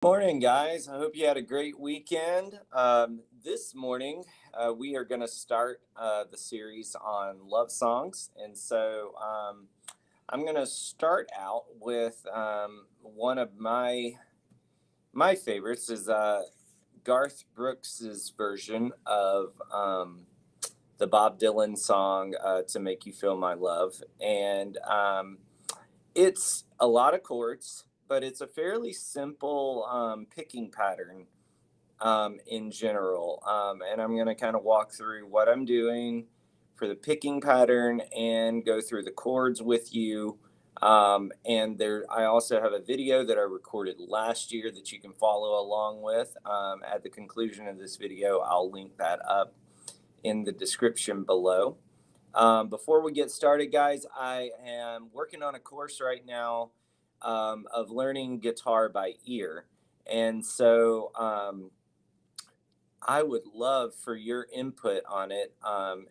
Morning, guys. I hope you had a great weekend. This morning, we are going to start the series on love songs. I'm going to start out with one of my favorites is Garth Brooks's version of the Bob Dylan song "To Make You Feel My Love," and it's a lot of chords, but it's a fairly simple picking pattern in general. And I'm going to kind of walk through what I'm doing for the picking pattern and go through the chords with you. I also have a video that I recorded last year that you can follow along with. At the conclusion of this video, I'll link that up in the description below. Before we get started, guys, I am working on a course right now of learning guitar by ear. And so I would love for your input on it.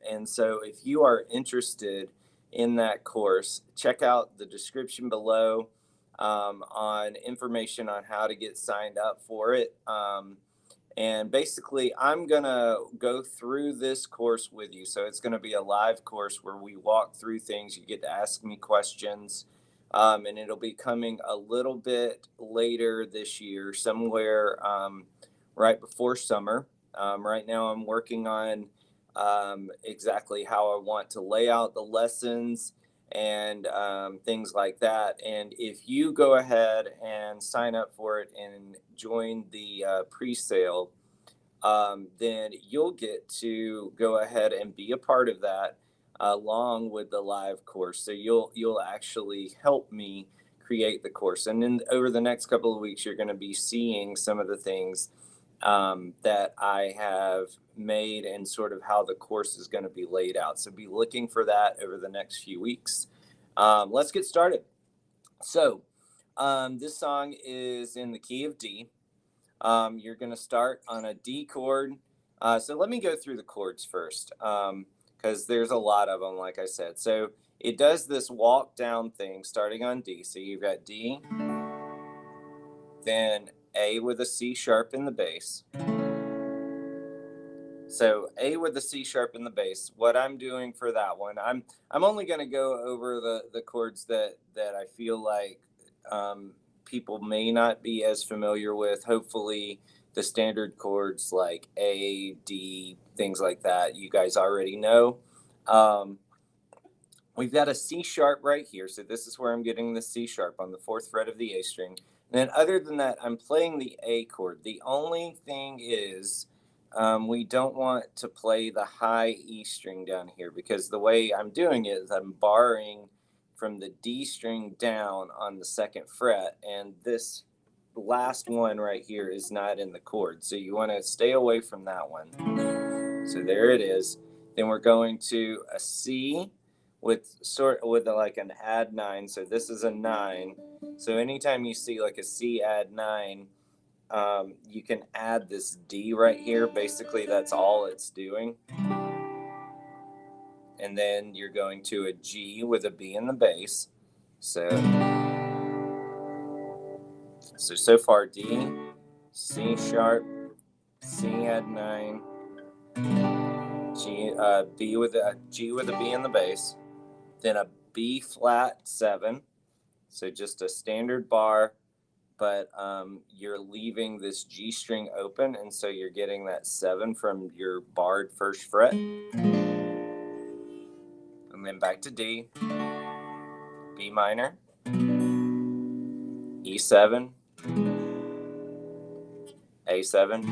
And so if you are interested in that course, check out the description below on information on how to get signed up for it. And basically, I'm going to go through this course with you. So it's going to be a live course where we walk through things. You get to ask me questions. And it'll be coming a little bit later this year, somewhere right before summer. Right now, I'm working on exactly how I want to lay out the lessons and things like that. And if you go ahead and sign up for it and join the pre-sale, then you'll get to go ahead and be a part of that along with the live course. So you'll actually help me create the course. And then over the next couple of weeks, you're going to be seeing some of the things that I have made and sort of how the course is going to be laid out. So be looking for that over the next few weeks. Let's get started. So this song is in the key of D. You're going to start on a D chord. So let me go through the chords first, because there's a lot of them, like I said. So it does this walk down thing starting on D. So you've got D, then A with a C sharp in the bass. So A with the C sharp in the bass. What I'm doing for that one, I'm only going to go over the chords that I feel like people may not be as familiar with. Hopefully, the standard chords like A, D, things like that, you guys already know. We've got a C sharp right here. So this is where I'm getting the C sharp on the fourth fret of the A string. And then other than that, I'm playing the A chord. The only thing is we don't want to play the high E string down here, because the way I'm doing it is I'm barring from the D string down on the second fret. And this last one right here is not in the chord. So you want to stay away from that one. So there it is. Then we're going to a C with like an add 9. So this is a 9. So anytime you see like a C add 9, you can add this D right here. Basically, that's all it's doing. And then you're going to a G with a B in the bass. So far D, C sharp, C add 9, G, B with a G with a B in the bass, then a B flat 7. So just a standard bar, but you're leaving this G string open, and so you're getting that 7 from your barred first fret. And then back to D, B minor, E7, A7.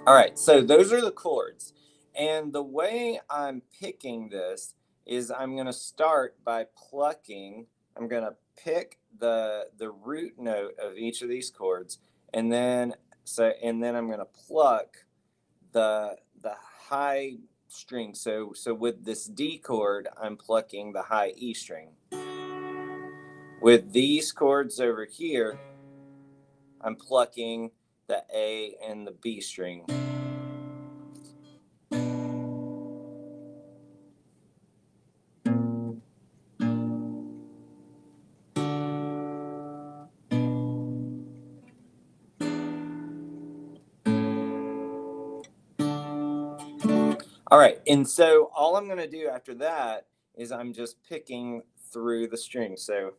All right, so those are the chords. And the way I'm picking this is I'm going to start by plucking. I'm going to pick the root note of each of these chords, and then I'm going to pluck the high string. So with this D chord, I'm plucking the high E string. With these chords over here, I'm plucking the A and the B string. All right, and so all I'm going to do after that is I'm just picking through the string. So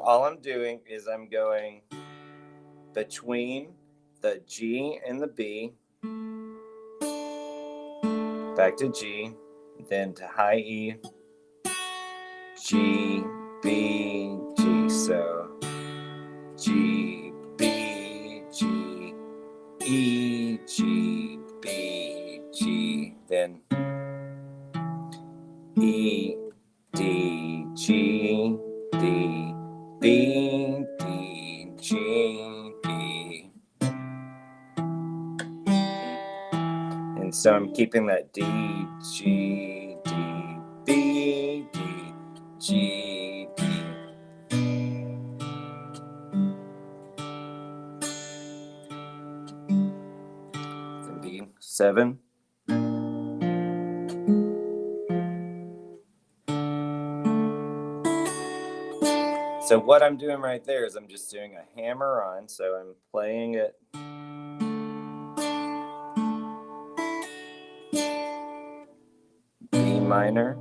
all I'm doing is I'm going between the G and the B, back to G, then to high E, G, B, G. So G, B, G, E, G, B, G, then E, D, G, D, B, D, G, B. And so I'm keeping that D, G, D, B, D, G, D. Then B, 7. So what I'm doing right there is I'm just doing a hammer on, so I'm playing it. B minor,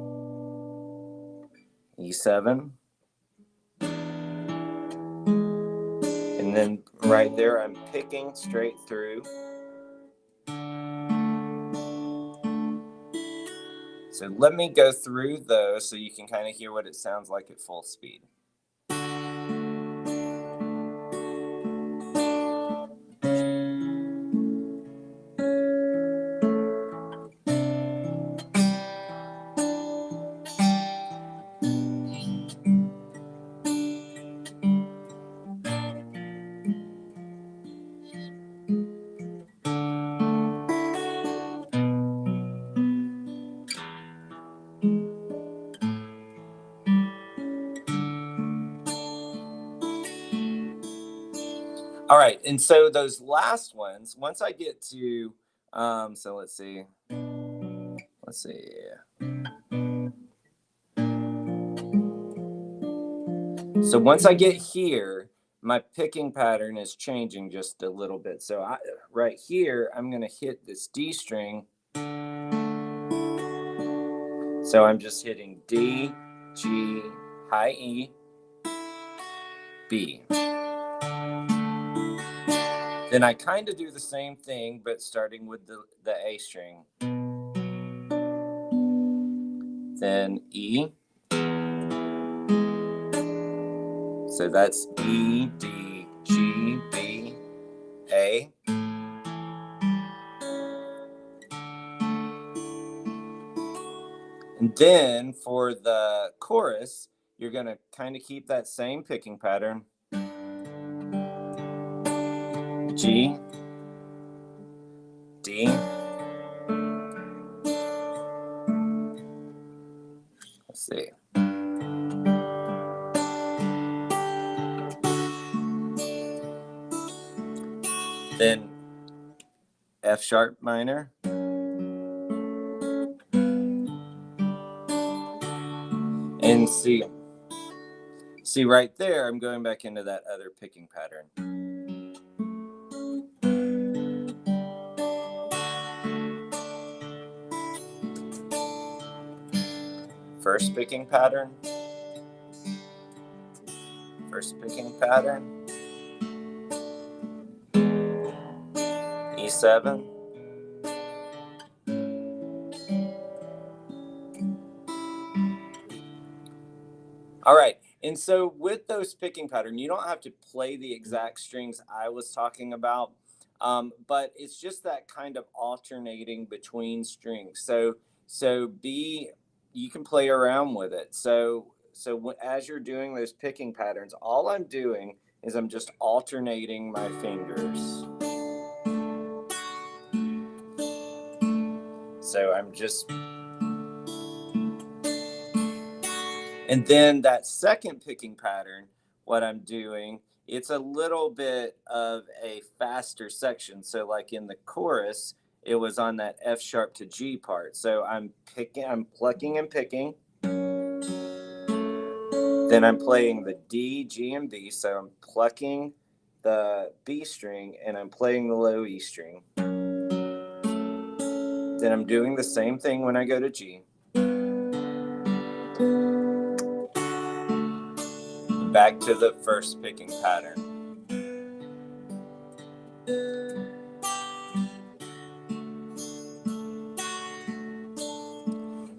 E7, and then right there I'm picking straight through. So let me go through those so you can kind of hear what it sounds like at full speed. All right, and so those last ones, once I get to, so let's see. So once I get here, my picking pattern is changing just a little bit. So right here, I'm going to hit this D string. So I'm just hitting D, G, high E, B. Then I kind of do the same thing, but starting with the A string. Then E. So that's E, D, G, B, A. And then for the chorus, you're going to kind of keep that same picking pattern. G, D. Let's see. Then F sharp minor. And see right there, I'm going back into that other picking pattern. First picking pattern. First picking pattern. E7. All right. And so with those picking pattern, you don't have to play the exact strings I was talking about, but it's just that kind of alternating between strings. So you can play around with it. So as you're doing those picking patterns, all I'm doing is I'm just alternating my fingers. So I'm just, and then that second picking pattern, what I'm doing, it's a little bit of a faster section. So like in the chorus, it was on that F sharp to G part. So I'm plucking and picking. Then I'm playing the D, G, and B. So I'm plucking the B string and I'm playing the low E string. Then I'm doing the same thing when I go to G. Back to the first picking pattern.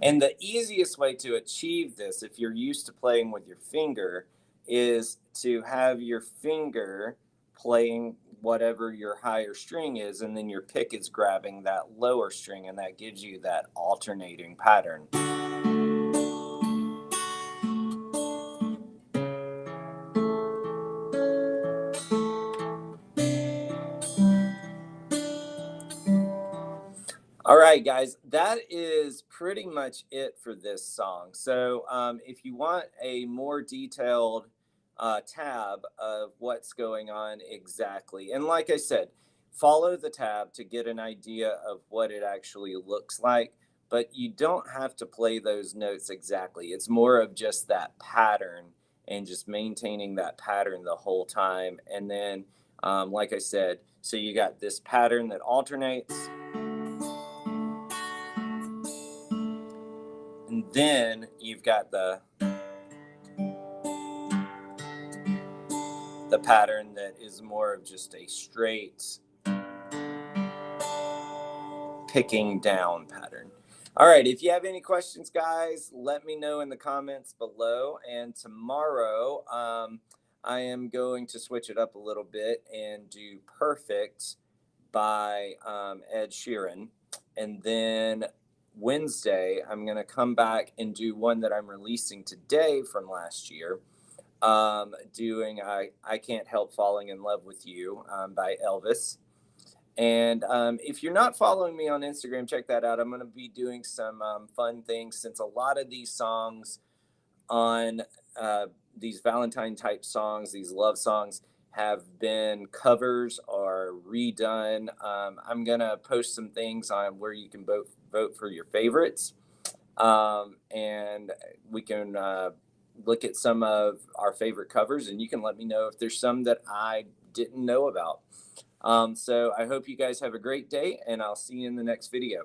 And the easiest way to achieve this, if you're used to playing with your finger, is to have your finger playing whatever your higher string is, and then your pick is grabbing that lower string, and that gives you that alternating pattern. All right, guys, that is pretty much it for this song. So if you want a more detailed tab of what's going on exactly, and like I said, follow the tab to get an idea of what it actually looks like, but you don't have to play those notes exactly. It's more of just that pattern and just maintaining that pattern the whole time. And then, like I said, so you got this pattern that alternates. And then you've got the pattern that is more of just a straight picking down pattern. All right, if you have any questions, guys, let me know in the comments below. And tomorrow, I am going to switch it up a little bit and do Perfect by Ed Sheeran. And then Wednesday, I'm going to come back and do one that I'm releasing today from last year, doing I Can't Help Falling in Love with You by Elvis. And if you're not following me on Instagram, check that out. I'm going to be doing some fun things, since a lot of these songs on these Valentine type songs, these love songs, have been covers or redone. I'm going to post some things on where you can vote for your favorites. And we can look at some of our favorite covers, and you can let me know if there's some that I didn't know about. So I hope you guys have a great day, and I'll see you in the next video.